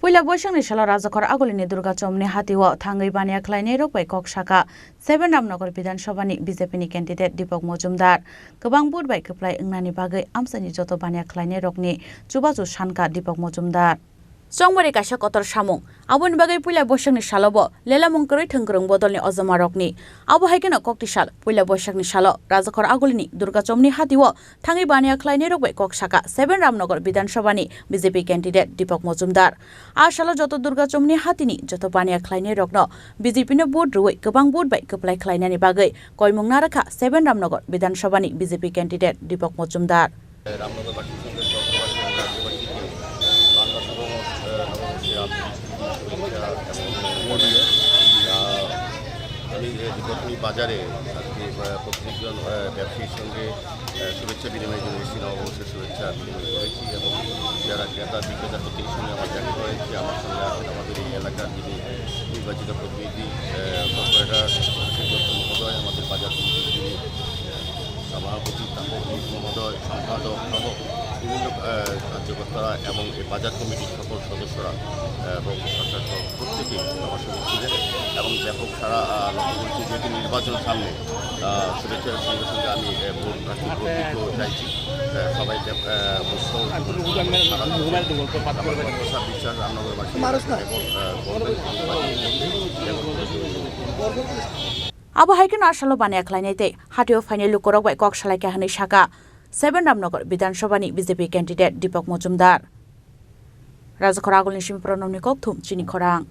Puila Baishak niSalo Rajakhor agolini Durga Chowmuhani HatioThangwi Baniya Khwlainairok Baikok Shaka 7 Ramnagar Bidhan Sabhani BJP ni candidate HatioThangwi Gobang budbai keplai engnani bagai amsani joto Baniya Khwlainairok ni chubaju sanka HatioThangwi Songmari kaisa kotor samung aboni bagai Puila Baishak niSalo bo lelamung koroi thengkrong bodolni ojomarokni abo haikeno koktisal Puila Baishak niSalo Rajakhor agolini Durga Chowmuhani HatioThangwi Baniya Khwlainairok Baikok Shaka 7 Ramnagar Bidhan Sabhani BJP candidate HatioThangwi Asalo joto Durga Chowmuhani hatini joto Baniya Khwlainairok no BJP no board ruwei gobang board bai keplai khlainani bagai koimung narakha 7 Ramnagar Bidhan Sabhani BJP candidate HatioThangwi বাজারে আজকে প্রত্যেকজন ব্যবসায়ীর সঙ্গে শুভেচ্ছা বিনিময়ের জন্য এসেছি নববর্ষের শুভেচ্ছা বিনিময় করেছি এবং যারা ক্রেতা বিক্রেতা প্রত্যেকের সঙ্গে আমার দেখা হয়েছে আমার সঙ্গে আমাদের এই এলাকার যিনি নির্বাচিত প্রতিনিধি কর্পোরেটর মহোদয় আমাদের বাজার কমিটির যিনি সভাপতি মহোদয় সম্পাদক সহ বিভিন্ন কার্যকর্তারা এবং এই বাজার কমিটির সকল সদস্যরা এবং সরকার প্রত্যেকেই আমার সঙ্গে ছিলেন এবং ব্যাপক সারা লক্ষ্য করছি যেহেতু নির্বাচন সামনে শুভেচ্ছার সঙ্গে সঙ্গে আমি ভোট দিতেও চাইছি সবাই বিশ্বাস রামনগরবাসী Abo haikeno asalo Baniya Khwlainaite hatio final lukorok Baikok SalaikhaDipakMajumdar Shaka 7 Ramnagar Bidhan Sabhani BJP candidate HatioThangwi Rajakhor agolini Simpronomni Kokthum Chini Khorang